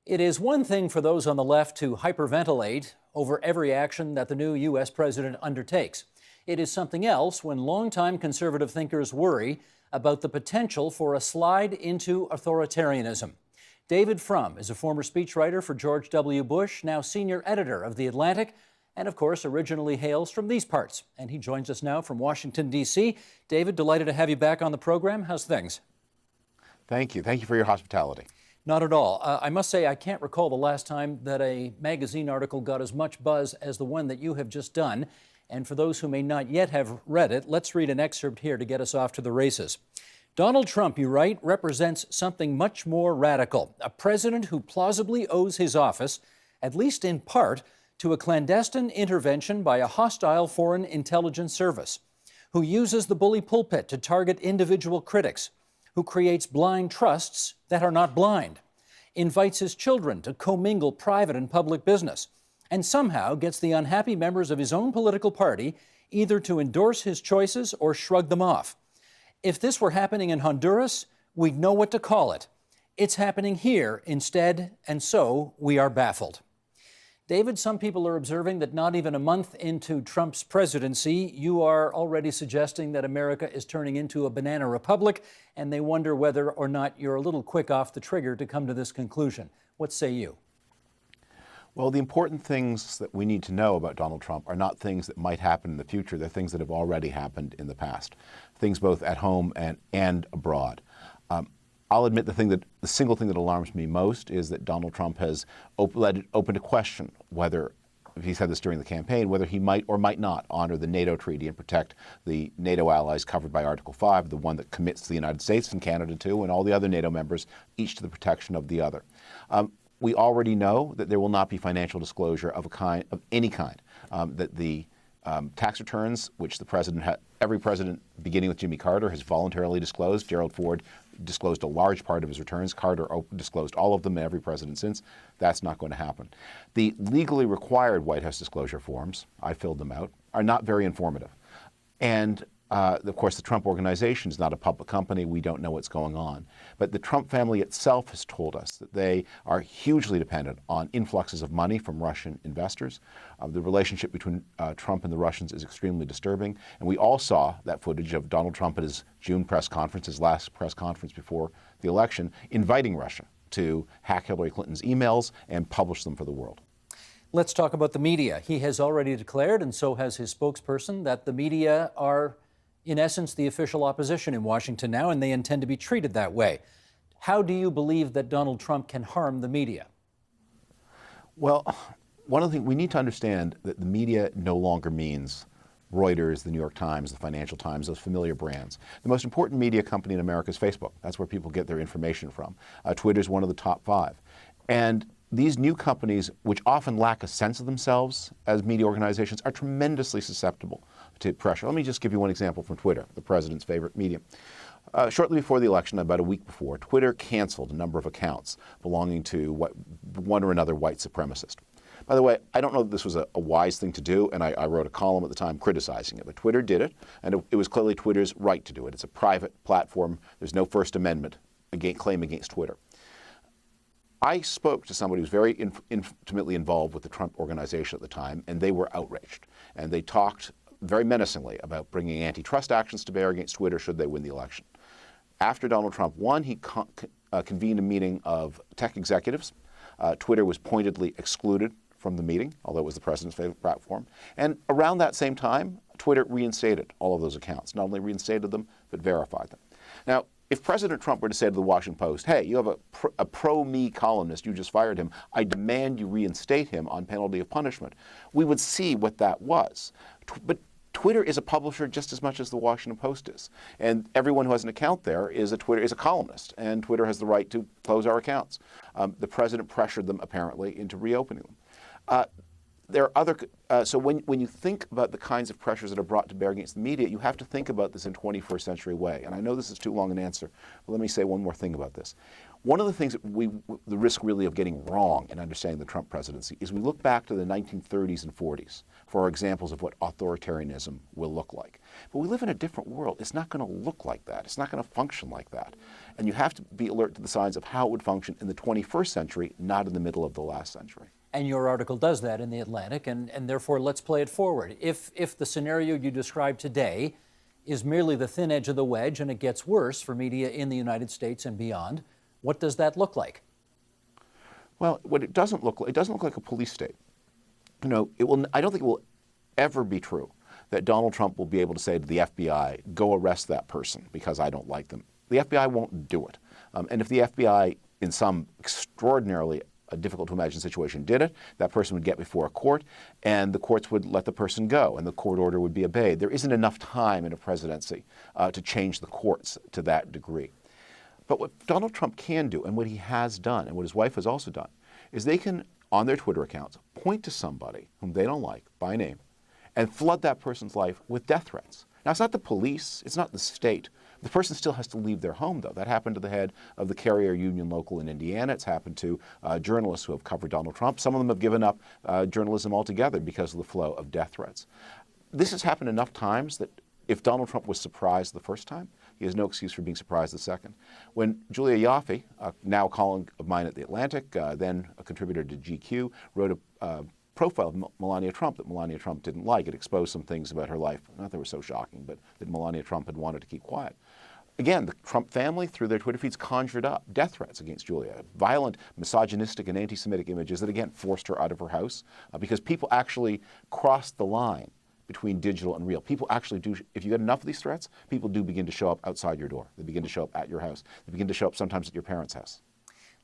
It is one thing for those on the left to hyperventilate over every action that the new U.S. president undertakes. It is something else when longtime conservative thinkers worry about the potential for a slide into authoritarianism. David Frum is a former speechwriter for George W. Bush, now senior editor of The Atlantic, and of course originally hails from these parts. And he joins us now from Washington, D.C. David, delighted to have you back on the program. How's things? Thank you. Thank you for your hospitality. Not at all. I must say I can't recall the last time that a magazine article got as much buzz as the one that you have just done. And for those who may not yet have read it, let's read an excerpt here to get us off to the races. Donald Trump, you write, represents something much more radical. A president who plausibly owes his office, at least in part, to a clandestine intervention by a hostile foreign intelligence service, who uses the bully pulpit to target individual critics, who creates blind trusts that are not blind, invites his children to commingle private and public business, and somehow gets the unhappy members of his own political party either to endorse his choices or shrug them off. If this were happening in Honduras, we'd know what to call it. It's happening here instead, and so we are baffled. David, some people are observing that not even a month into Trump's presidency, you are already suggesting that America is turning into a banana republic, and they wonder whether or not you're a little quick off the trigger to come to this conclusion. What say you? Well, the important things that we need to know about Donald Trump are not things that might happen in the future. They're things that have already happened in the past, things both at home and abroad. I'll admit the single thing that alarms me most is that Donald Trump has let it open to question whether, if he said this during the campaign, whether he might or might not honor the NATO treaty and protect the NATO allies covered by Article 5, the one that commits the United States and Canada to, and all the other NATO members, each to the protection of the other. We already know that there will not be financial disclosure of any kind, that the tax returns, which every president, beginning with Jimmy Carter, has voluntarily disclosed. Gerald Ford disclosed a large part of his returns. Carter disclosed all of them, and every president since. That's not going to happen. The legally required White House disclosure forms, I filled them out, are not very informative. And of course, the Trump Organization is not a public company. We don't know what's going on. But the Trump family itself has told us that they are hugely dependent on influxes of money from Russian investors. The relationship between Trump and the Russians is extremely disturbing. And we all saw that footage of Donald Trump at his June press conference, his last press conference before the election, inviting Russia to hack Hillary Clinton's emails and publish them for the world. Let's talk about the media. He has already declared, and so has his spokesperson, that the media are in essence, the official opposition in Washington now, and they intend to be treated that way. How do you believe that Donald Trump can harm the media? Well, one of the things we need to understand that the media no longer means Reuters, the New York Times, the Financial Times, those familiar brands. The most important media company in America is Facebook. That's where people get their information from. Twitter is one of the top 5. And these new companies, which often lack a sense of themselves as media organizations, are tremendously susceptible to pressure. Let me just give you one example from Twitter, the president's favorite medium. Shortly before the election, about a week before, Twitter canceled a number of accounts belonging to one or another white supremacist. By the way, I don't know that this was a wise thing to do, and I wrote a column at the time criticizing it, but Twitter did it, and it was clearly Twitter's right to do it. It's a private platform. There's no First Amendment claim against Twitter. I spoke to somebody who was very intimately involved with the Trump Organization at the time, and they were outraged. And they talked very menacingly about bringing antitrust actions to bear against Twitter should they win the election. After Donald Trump won, he convened a meeting of tech executives. Twitter was pointedly excluded from the meeting, although it was the president's favorite platform. And around that same time, Twitter reinstated all of those accounts, not only reinstated them, but verified them. Now, if President Trump were to say to the Washington Post, hey, you have a pro-me columnist, you just fired him, I demand you reinstate him on penalty of punishment, we would see what that was. But Twitter is a publisher just as much as the Washington Post is. And everyone who has an account there is a columnist, and Twitter has the right to close our accounts. The president pressured them, apparently, into reopening them. there are other, so when you think about the kinds of pressures that are brought to bear against the media, you have to think about this in 21st century way. And I know this is too long an answer, but let me say one more thing about this. One of the things that the risk really of getting wrong in understanding the Trump presidency is we look back to the 1930s and 40s for examples of what authoritarianism will look like. But we live in a different world. It's not going to look like that. It's not going to function like that. And you have to be alert to the signs of how it would function in the 21st century, not in the middle of the last century. And your article does that in The Atlantic, and therefore let's play it forward. If the scenario you described today is merely the thin edge of the wedge and it gets worse for media in the United States and beyond, what does that look like? Well, what it doesn't look like a police state. I don't think it will ever be true that Donald Trump will be able to say to the FBI, go arrest that person because I don't like them. The FBI won't do it. And if the FBI, in some extraordinarily difficult to imagine situation, did it, that person would get before a court, and the courts would let the person go, and the court order would be obeyed. There isn't enough time in a presidency to change the courts to that degree. But what Donald Trump can do, and what he has done, and what his wife has also done, is they can, on their Twitter accounts, point to somebody whom they don't like by name and flood that person's life with death threats. Now, it's not the police, it's not the state. The person still has to leave their home, though. That happened to the head of the carrier union local in Indiana. It's happened to journalists who have covered Donald Trump. Some of them have given up journalism altogether because of the flow of death threats. This has happened enough times that if Donald Trump was surprised the first time, he has no excuse for being surprised the second. When Julia Ioffe, now a colleague of mine at The Atlantic, then a contributor to GQ, wrote a profile of Melania Trump that Melania Trump didn't like. It exposed some things about her life, not that were so shocking, but that Melania Trump had wanted to keep quiet. Again, the Trump family, through their Twitter feeds, conjured up death threats against Julia, violent, misogynistic, and anti-Semitic images that, again, forced her out of her house because people actually crossed the line between digital and real. People actually do, if you get enough of these threats, people do begin to show up outside your door. They begin to show up at your house. They begin to show up sometimes at your parents' house.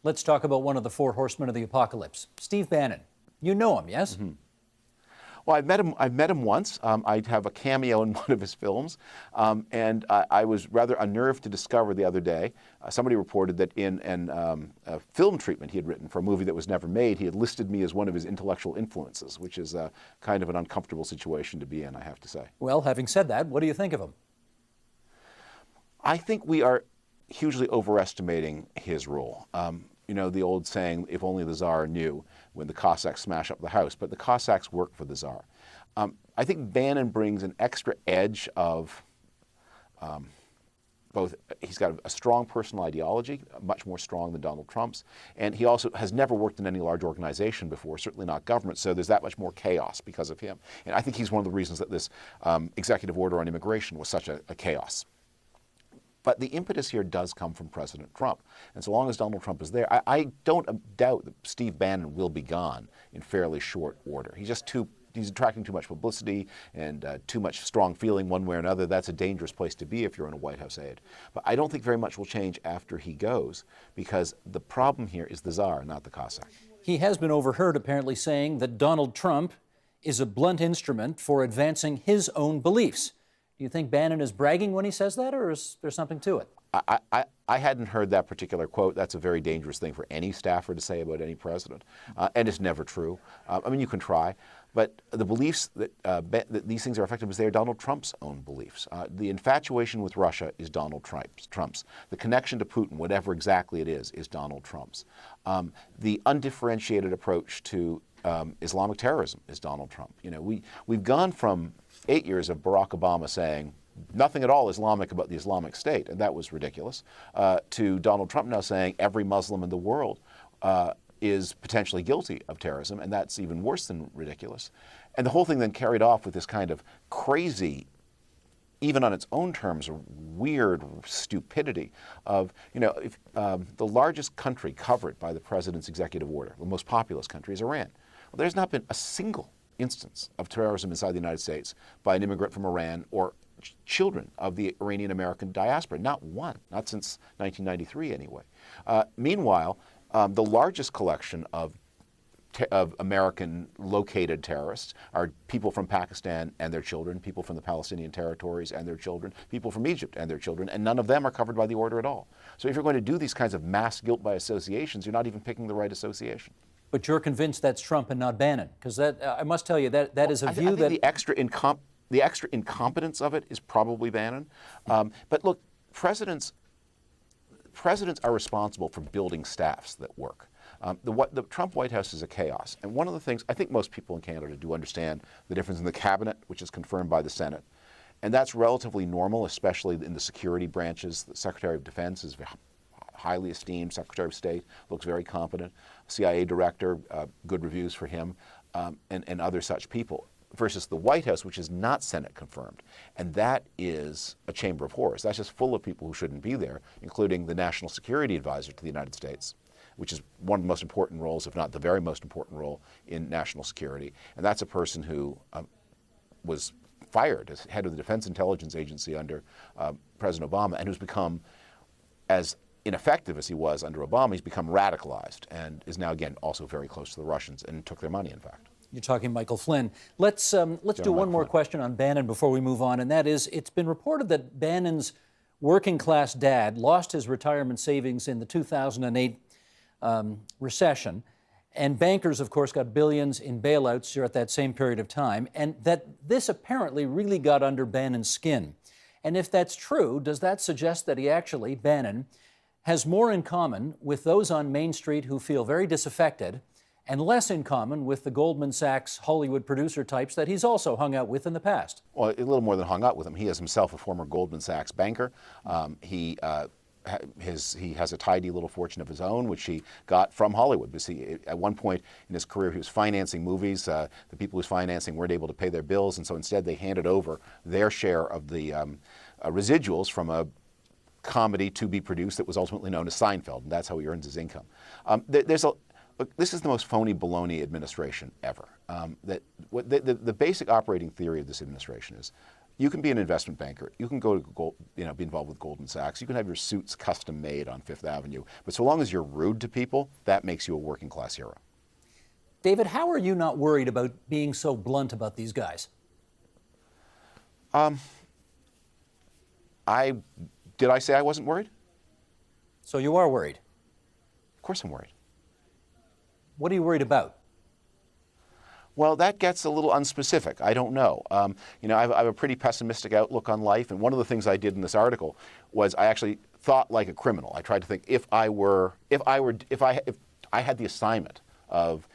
Let's talk about one of the four horsemen of the apocalypse, Steve Bannon. You know him, yes? Mm-hmm. Well, I've met him once. I have a cameo in one of his films, and I was rather unnerved to discover the other day. Somebody reported that in a film treatment he had written for a movie that was never made, he had listed me as one of his intellectual influences, which is kind of an uncomfortable situation to be in, I have to say. Well, having said that, what do you think of him? I think we are hugely overestimating his role. You know, the old saying, if only the Tsar knew, when the Cossacks smash up the house. But the Cossacks work for the Tsar. I think Bannon brings an extra edge of both, he's got a strong personal ideology, much more strong than Donald Trump's, and he also has never worked in any large organization before, certainly not government, so there's that much more chaos because of him. And I think he's one of the reasons that this executive order on immigration was such a chaos. But the impetus here does come from President Trump. And so long as Donald Trump is there, I don't doubt that Steve Bannon will be gone in fairly short order. He's attracting too much publicity and too much strong feeling one way or another. That's a dangerous place to be if you're in a White House aide. But I don't think very much will change after he goes, because the problem here is the Tsar, not the Cossack. He has been overheard apparently saying that Donald Trump is a blunt instrument for advancing his own beliefs. Do you think Bannon is bragging when he says that, or is there something to it? I hadn't heard that particular quote. That's a very dangerous thing for any staffer to say about any president, and it's never true. I mean, you can try, but the beliefs that these things are effective is they are Donald Trump's own beliefs. The infatuation with Russia is Donald Trump's. The connection to Putin, whatever exactly it is Donald Trump's. The undifferentiated approach to Islamic terrorism is Donald Trump. You know, we've gone from 8 years of Barack Obama saying nothing at all Islamic about the Islamic State, and that was ridiculous, to Donald Trump now saying every Muslim in the world is potentially guilty of terrorism, and that's even worse than ridiculous. And the whole thing then carried off with this kind of crazy, even on its own terms, weird stupidity of, you know, if, the largest country covered by the president's executive order, the most populous country, is Iran. Well, there's not been a single instance of terrorism inside the United States by an immigrant from Iran or children of the Iranian American diaspora. Not one, not since 1993 anyway. Meanwhile, the largest collection of American located terrorists are people from Pakistan and their children, people from the Palestinian territories and their children, people from Egypt and their children, and none of them are covered by the order at all. So if you're going to do these kinds of mass guilt by associations, you're not even picking the right association. But you're convinced that's Trump and not Bannon? Because that, I must tell you, that is a view I think that... the extra incompetence of it is probably Bannon. But look, presidents are responsible for building staffs that work. The Trump White House is a chaos. And one of the things, I think most people in Canada do understand the difference in the cabinet, which is confirmed by the Senate. And that's relatively normal, especially in the security branches. The Secretary of Defense is highly esteemed. Secretary of State looks very competent. CIA director, good reviews for him, and other such people. Versus the White House, which is not Senate confirmed. And that is a chamber of horrors. That's just full of people who shouldn't be there, including the National Security Advisor to the United States, which is one of the most important roles, if not the very most important role in national security. And that's a person who was fired as head of the Defense Intelligence Agency under President Obama, and who's become, as ineffective as he was under Obama, he's become radicalized and is now, again, also very close to the Russians and took their money, in fact. You're talking Michael Flynn. Let's do one more question on Bannon before we move on, and that is, it's been reported that Bannon's working-class dad lost his retirement savings in the 2008 recession, and bankers, of course, got billions in bailouts during that same period of time, and that this apparently really got under Bannon's skin. And if that's true, does that suggest that he actually, Bannon, has more in common with those on Main Street who feel very disaffected and less in common with the Goldman Sachs Hollywood producer types that he's also hung out with in the past? Well, a little more than hung out with them. He is himself a former Goldman Sachs banker. He has a tidy little fortune of his own, which he got from Hollywood. Because at one point in his career, he was financing movies. The people he was financing weren't able to pay their bills, and so instead they handed over their share of the residuals from a comedy to be produced that was ultimately known as Seinfeld, and that's how he earns his income. Look, this is the most phony baloney administration ever. The basic operating theory of this administration is you can be an investment banker, you can go to be involved with Goldman Sachs, you can have your suits custom made on Fifth Avenue, but so long as you're rude to people, that makes you a working class hero. David, how are you not worried about being so blunt about these guys? Did I say I wasn't worried? So you are worried? Of course I'm worried. What are you worried about? Well, that gets a little unspecific. I don't know. I have a pretty pessimistic outlook on life, and one of the things I did in this article was I actually thought like a criminal. I tried to think if I had the assignment of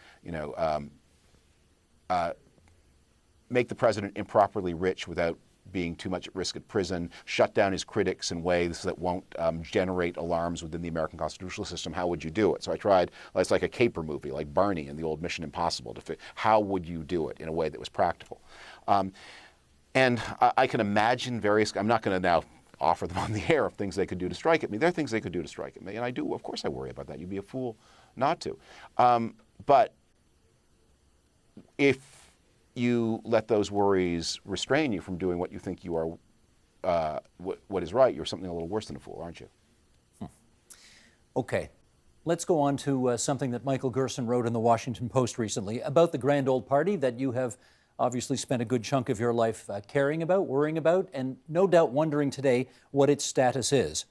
make the president improperly rich without being too much at risk at prison, shut down his critics in ways that won't generate alarms within the American constitutional system, how would you do it? So I tried, it's like a caper movie, like Barney in the old Mission Impossible, how would you do it in a way that was practical? And I can imagine I'm not going to now offer them on the air of things they could do to strike at me. There are things they could do to strike at me, and I do, of course I worry about that. You'd be a fool not to. But if you let those worries restrain you from doing what you think you are, what is right, you're something a little worse than a fool, aren't you? Okay. Let's go on to something that Michael Gerson wrote in the Washington Post recently about the grand old party that you have obviously spent a good chunk of your life caring about, worrying about, and no doubt wondering today what its status is.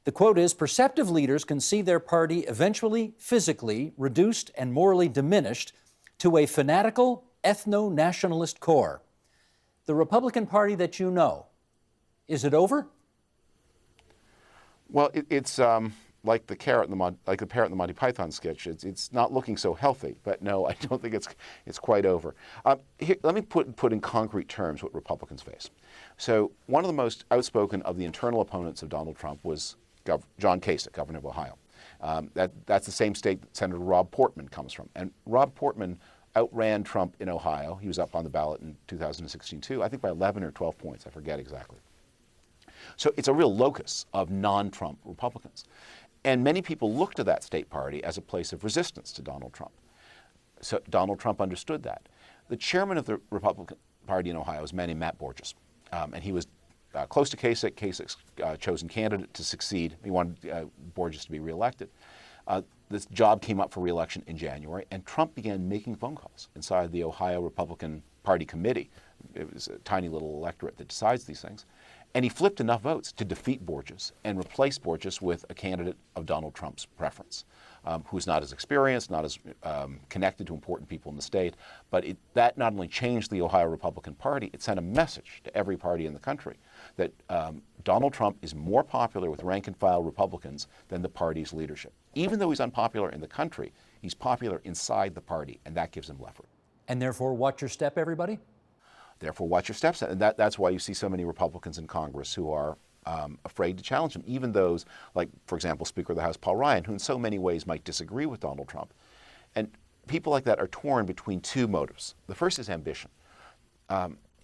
The quote is, "Perceptive leaders can see their party eventually physically reduced and morally diminished to a fanatical ethno-nationalist core." The Republican Party that you know, is it over? Well, it's like the parrot in the Monty Python sketch. It's not looking so healthy, but no, I don't think it's quite over. Here, let me put in concrete terms what Republicans face. So one of the most outspoken of the internal opponents of Donald Trump was John Kasich, governor of Ohio. That's the same state that Senator Rob Portman comes from, and Rob Portman outran Trump in Ohio. He was up on the ballot in 2016 too, I think by 11 or 12 points, I forget exactly. So it's a real locus of non-Trump Republicans. And many people look to that state party as a place of resistance to Donald Trump. So Donald Trump understood that. The chairman of the Republican Party in Ohio is a man named Matt Borges. And he was close to Kasich. Kasich's chosen candidate to succeed. He wanted Borges to be reelected. This job came up for re-election in January, and Trump began making phone calls inside the Ohio Republican Party committee. It was a tiny little electorate that decides these things. And he flipped enough votes to defeat Borges and replace Borges with a candidate of Donald Trump's preference. who's not as experienced, not as connected to important people in the state. But that not only changed the Ohio Republican Party, it sent a message to every party in the country that Donald Trump is more popular with rank-and-file Republicans than the party's leadership. Even though he's unpopular in the country, he's popular inside the party, and that gives him leverage. And therefore, watch your step, everybody? Therefore, watch your steps. And that's why you see so many Republicans in Congress who are afraid to challenge him, even those like, for example, Speaker of the House Paul Ryan, who in so many ways might disagree with Donald Trump. And people like that are torn between two motives. The first is ambition.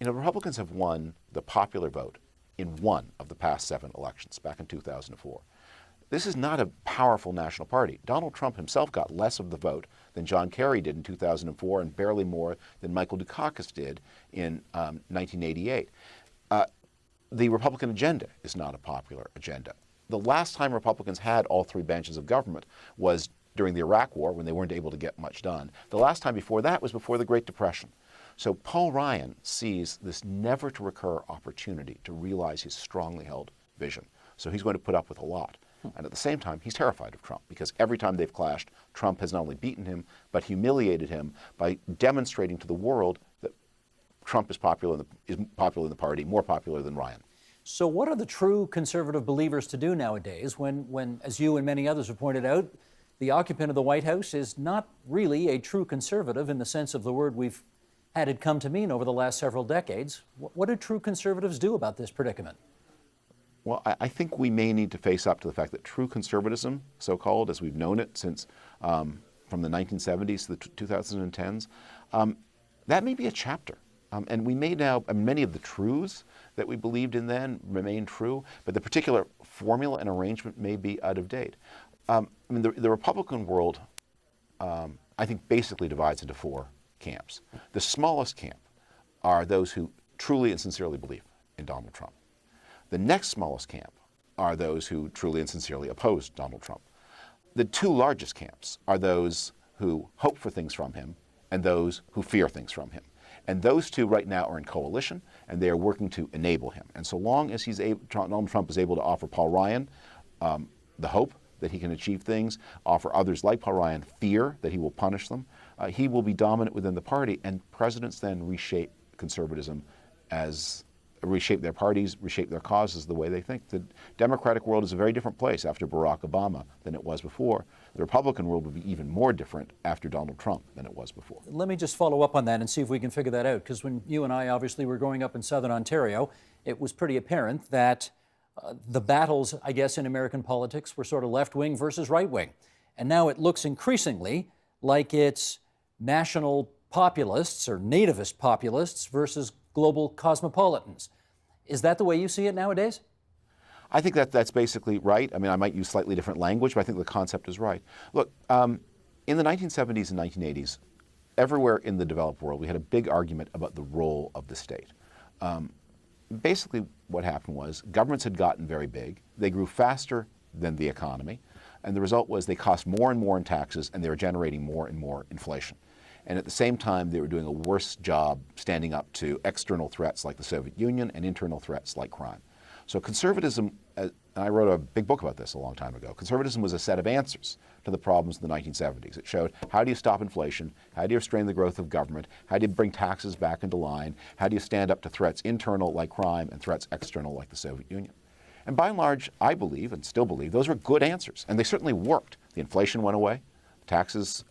Republicans have won the popular vote in one of the past 7 elections, back in 2004. This is not a powerful national party. Donald Trump himself got less of the vote than John Kerry did in 2004 and barely more than Michael Dukakis did in 1988. The Republican agenda is not a popular agenda. The last time Republicans had all 3 branches of government was during the Iraq War, when they weren't able to get much done. The last time before that was before the Great Depression. So Paul Ryan sees this never-to-recur opportunity to realize his strongly held vision. So he's going to put up with a lot. And at the same time, he's terrified of Trump, because every time they've clashed, Trump has not only beaten him, but humiliated him by demonstrating to the world that Trump is popular in the party, more popular than Ryan. So what are the true conservative believers to do nowadays when, as you and many others have pointed out, the occupant of the White House is not really a true conservative in the sense of the word we've had it come to mean over the last several decades? What do true conservatives do about this predicament? Well, I think we may need to face up to the fact that true conservatism, so-called, as we've known it since from the 1970s to the 2010s, that may be a chapter. And we may now, many of the truths that we believed in then remain true, but the particular formula and arrangement may be out of date. The Republican world, I think, basically divides into 4 camps. The smallest camp are those who truly and sincerely believe in Donald Trump. The next smallest camp are those who truly and sincerely oppose Donald Trump. The 2 largest camps are those who hope for things from him and those who fear things from him. And those 2 right now are in coalition, and they are working to enable him. And so long as Donald Trump is able to offer Paul Ryan the hope that he can achieve things, offer others like Paul Ryan fear that he will punish them, he will be dominant within the party, and presidents then reshape conservatism reshape their parties, reshape their causes the way they think. The Democratic world is a very different place after Barack Obama than it was before. The Republican world will be even more different after Donald Trump than it was before. Let me just follow up on that and see if we can figure that out, because when you and I obviously were growing up in Southern Ontario, it was pretty apparent that the battles, I guess, in American politics were sort of left-wing versus right-wing. And now it looks increasingly like it's national populists or nativist populists versus global cosmopolitans. Is that the way you see it nowadays? I think that's basically right. I mean, I might use slightly different language, but I think the concept is right. Look, in the 1970s and 1980s, everywhere in the developed world, we had a big argument about the role of the state. Basically, what happened was governments had gotten very big. They grew faster than the economy, and the result was they cost more and more in taxes, and they were generating more and more inflation. And at the same time, they were doing a worse job standing up to external threats like the Soviet Union and internal threats like crime. So conservatism, and I wrote a big book about this a long time ago, conservatism was a set of answers to the problems of the 1970s. It showed how do you stop inflation, how do you restrain the growth of government, how do you bring taxes back into line, how do you stand up to threats internal like crime and threats external like the Soviet Union. And by and large, I believe, and still believe, those were good answers, and they certainly worked. The inflation went away, taxes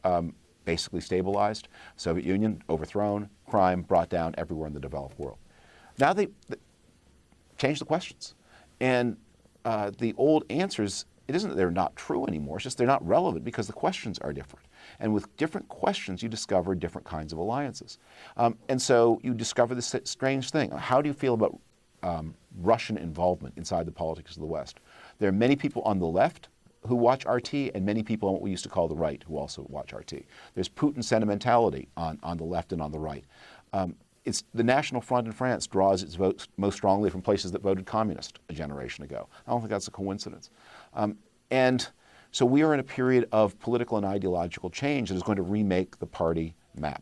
basically stabilized, Soviet Union overthrown, crime brought down everywhere in the developed world. Now they changed the questions. And the old answers, it isn't that they're not true anymore, it's just they're not relevant because the questions are different. And with different questions, you discover different kinds of alliances. And so you discover this strange thing. How do you feel about Russian involvement inside the politics of the West? There are many people on the left who watch RT, and many people on what we used to call the right who also watch RT. There's Putin sentimentality on the left and on the right. It's the National Front in France draws its votes most strongly from places that voted communist a generation ago. I don't think that's a coincidence. And so we are in a period of political and ideological change that is going to remake the party map.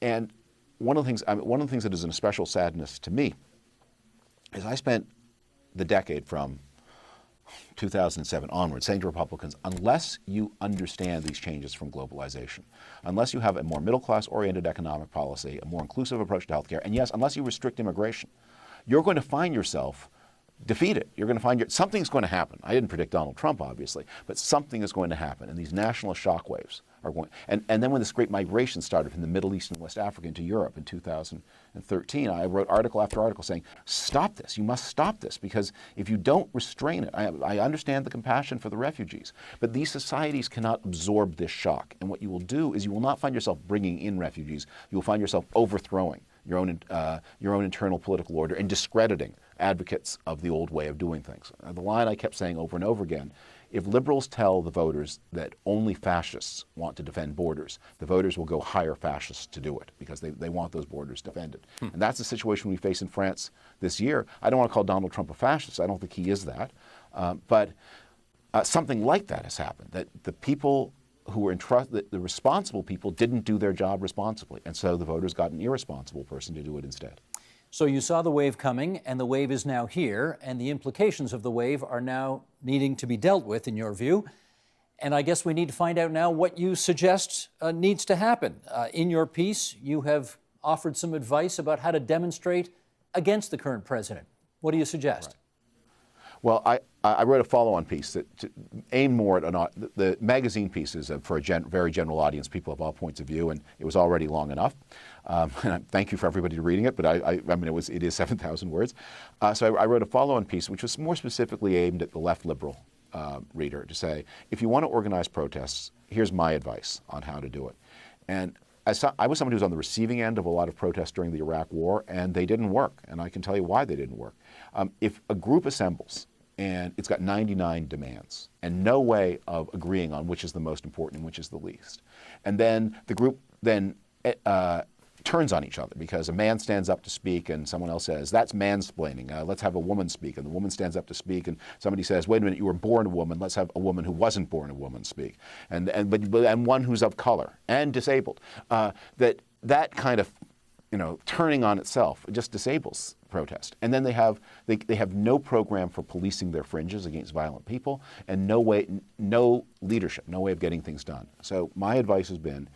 And one of the things that is an especial sadness to me is I spent the decade from 2007 onward, saying to Republicans, unless you understand these changes from globalization, unless you have a more middle-class oriented economic policy, a more inclusive approach to healthcare, and yes, unless you restrict immigration, you're going to find yourself defeated. You're going to find something's going to happen. I didn't predict Donald Trump, obviously, but something is going to happen, and these nationalist shockwaves are going. And then when this great migration started from the Middle East and West Africa into Europe in 2013, I wrote article after article saying, stop this. You must stop this, because if you don't restrain it, I understand the compassion for the refugees, but these societies cannot absorb this shock. And what you will do is you will not find yourself bringing in refugees. You will find yourself overthrowing your own internal political order and discrediting advocates of the old way of doing things. The line I kept saying over and over again, if liberals tell the voters that only fascists want to defend borders, the voters will go hire fascists to do it because they want those borders defended. And that's the situation we face in France this year. I don't want to call Donald Trump a fascist. I don't think he is that. But something like that has happened, that the people who were entrusted, the responsible people didn't do their job responsibly. And so the voters got an irresponsible person to do it instead. So you saw the wave coming, and the wave is now here, and the implications of the wave are now needing to be dealt with, in your view. And I guess we need to find out now what you suggest needs to happen. In your piece, you have offered some advice about how to demonstrate against the current president. What do you suggest? Right. Well, I wrote a follow-on piece that aimed more at the magazine pieces for a very general audience, people of all points of view, and it was already long enough. And thank you for everybody reading it, but I mean it is 7,000 words. So I wrote a follow-on piece which was more specifically aimed at the left liberal reader to say, if you want to organize protests, here's my advice on how to do it. And I was someone who was on the receiving end of a lot of protests during the Iraq War, and they didn't work. And I can tell you why they didn't work. If a group assembles and it's got 99 demands and no way of agreeing on which is the most important and which is the least, and then the group then turns on each other because a man stands up to speak and someone else says, that's mansplaining, let's have a woman speak, and the woman stands up to speak and somebody says, wait a minute, you were born a woman, let's have a woman who wasn't born a woman speak, and one who's of color and disabled. That kind of turning on itself, it just disables protest. And then they have no program for policing their fringes against violent people, and no leadership, no way of getting things done. So my advice has been,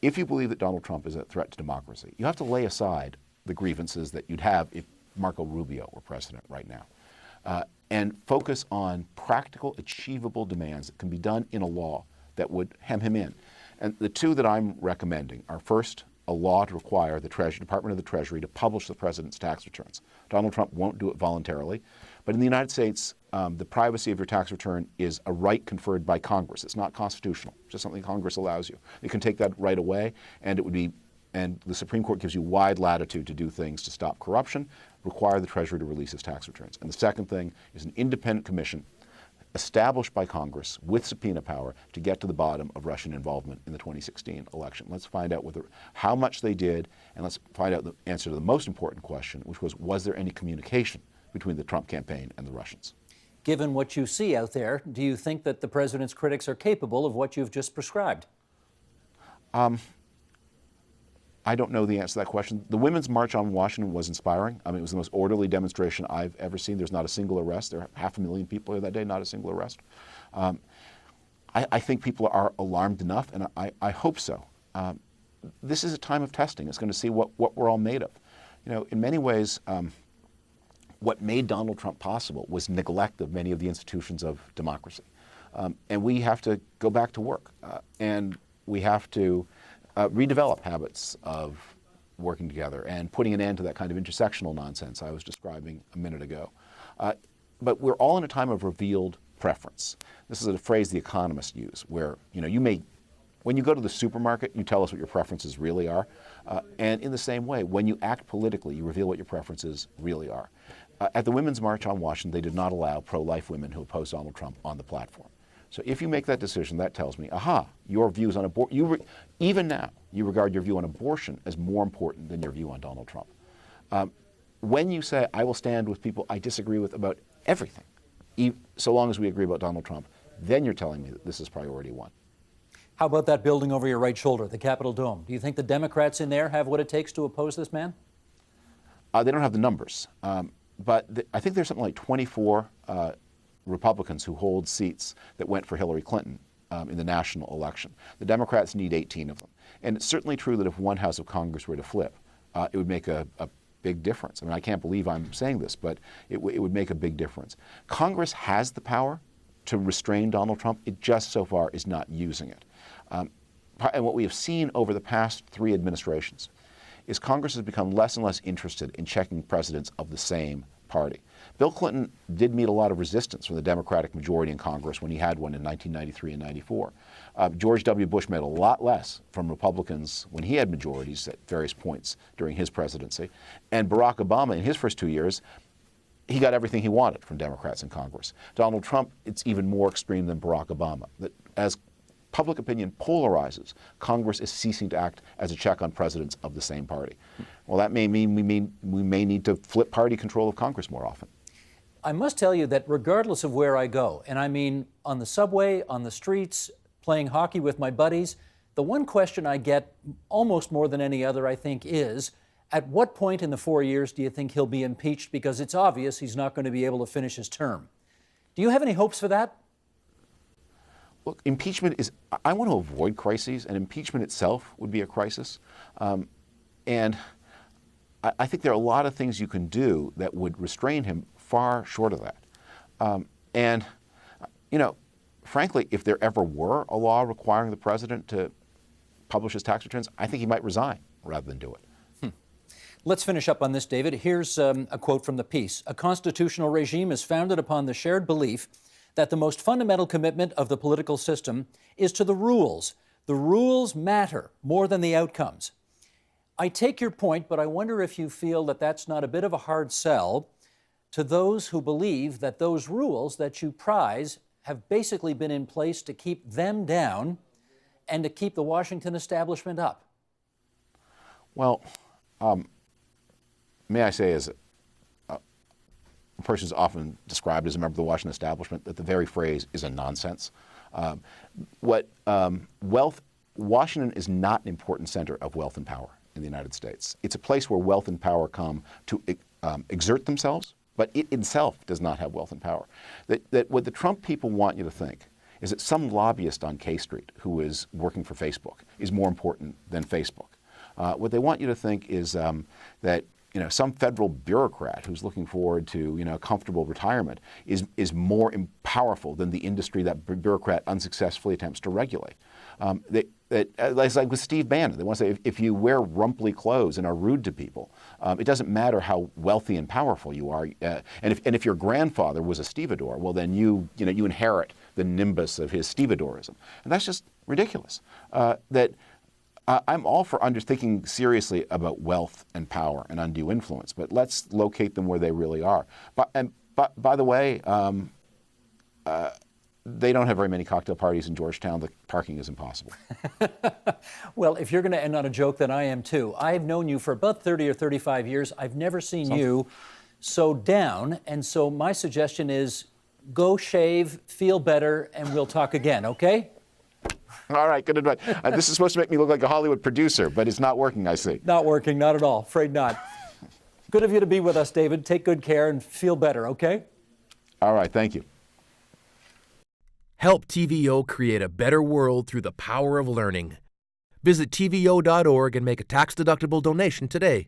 if you believe that Donald Trump is a threat to democracy, you have to lay aside the grievances that you'd have if Marco Rubio were president right now, and focus on practical, achievable demands that can be done in a law that would hem him in. And the two that I'm recommending are, first, a law to require the Department of the Treasury to publish the president's tax returns. Donald Trump won't do it voluntarily, but in the United States, the privacy of your tax return is a right conferred by Congress. It's not constitutional, it's just something Congress allows you. You can take that right away, and the Supreme Court gives you wide latitude to do things to stop corruption, require the Treasury to release its tax returns. And the second thing is an independent commission established by Congress with subpoena power to get to the bottom of Russian involvement in the 2016 election. Let's find out how much they did, and let's find out the answer to the most important question, which was there any communication between the Trump campaign and the Russians? Given what you see out there, do you think that the president's critics are capable of what you've just prescribed? I don't know the answer to that question. The Women's March on Washington was inspiring. I mean, it was the most orderly demonstration I've ever seen. There's not a single arrest. There were 500,000 people here that day, not a single arrest. I think people are alarmed enough, and I hope so. This is a time of testing. It's going to see what we're all made of. In many ways, what made Donald Trump possible was neglect of many of the institutions of democracy. And we have to go back to work. And we have to redevelop habits of working together and putting an end to that kind of intersectional nonsense I was describing a minute ago. But we're all in a time of revealed preference. This is a phrase the economists use, where when you go to the supermarket, you tell us what your preferences really are. And in the same way, when you act politically, you reveal what your preferences really are. At the Women's March on Washington, they did not allow pro-life women who opposed Donald Trump on the platform. So if you make that decision, that tells me, your views on abortion, even now, you regard your view on abortion as more important than your view on Donald Trump. When you say, I will stand with people I disagree with about everything, so long as we agree about Donald Trump, then you're telling me that this is priority one. How about that building over your right shoulder, the Capitol Dome? Do you think the Democrats in there have what it takes to oppose this man? They don't have the numbers. But I think there's something like 24 Republicans who hold seats that went for Hillary Clinton in the national election. The Democrats need 18 of them. And it's certainly true that if one House of Congress were to flip, it would make a big difference. I mean, I can't believe I'm saying this, but it would make a big difference. Congress has the power to restrain Donald Trump. It just so far is not using it. And what we have seen over the past 3 administrations is Congress has become less and less interested in checking presidents of the same party. Bill Clinton did meet a lot of resistance from the Democratic majority in Congress when he had one in 1993 and 94. George W. Bush met a lot less from Republicans when he had majorities at various points during his presidency. And Barack Obama, in his first 2 years, he got everything he wanted from Democrats in Congress. Donald Trump, it's even more extreme than Barack Obama. That as public opinion polarizes, Congress is ceasing to act as a check on presidents of the same party. Well, that may mean we may need to flip party control of Congress more often. I must tell you that regardless of where I go, and I mean on the subway, on the streets, playing hockey with my buddies, the one question I get almost more than any other, I think, is, at what point in the 4 years do you think he'll be impeached? Because it's obvious he's not going to be able to finish his term. Do you have any hopes for that? Look, impeachment is, I want to avoid crises, and impeachment itself would be a crisis. And I think there are a lot of things you can do that would restrain him far short of that. And, you know, frankly, if there ever were a law requiring the president to publish his tax returns, I think he might resign rather than do it. Let's finish up on this, David. Here's a quote from the piece. A constitutional regime is founded upon the shared belief that the most fundamental commitment of the political system is to the rules. The rules matter more than the outcomes. I take your point, but I wonder if you feel that that's not a bit of a hard sell to those who believe that those rules that you prize have basically been in place to keep them down and to keep the Washington establishment up. Well, may I say, as a person who's often described as a member of the Washington establishment, that the very phrase is a nonsense. Washington is not an important center of wealth and power in the United States. It's a place where wealth and power come to exert themselves, but it itself does not have wealth and power. That what the Trump people want you to think is that some lobbyist on K Street who is working for Facebook is more important than Facebook. What they want you to think is that some federal bureaucrat who's looking forward to comfortable retirement is more powerful than the industry that bureaucrat unsuccessfully attempts to regulate. It's like with Steve Bannon. They want to say if you wear rumply clothes and are rude to people, it doesn't matter how wealthy and powerful you are. And if your grandfather was a stevedore, well then you inherit the nimbus of his stevedorism, and that's just ridiculous. I'm all for thinking seriously about wealth and power and undue influence, but let's locate them where they really are. But by the way, they don't have very many cocktail parties in Georgetown. The parking is impossible. Well, if you're going to end on a joke, then I am too. I've known you for about 30 or 35 years. I've never seen you so down, and so my suggestion is go shave, feel better, and we'll talk again, okay? All right, good advice. This is supposed to make me look like a Hollywood producer, but it's not working, I see. Not working, not at all. Afraid not. Good of you to be with us, David. Take good care and feel better, okay? All right, thank you. Help TVO create a better world through the power of learning. Visit TVO.org and make a tax-deductible donation today.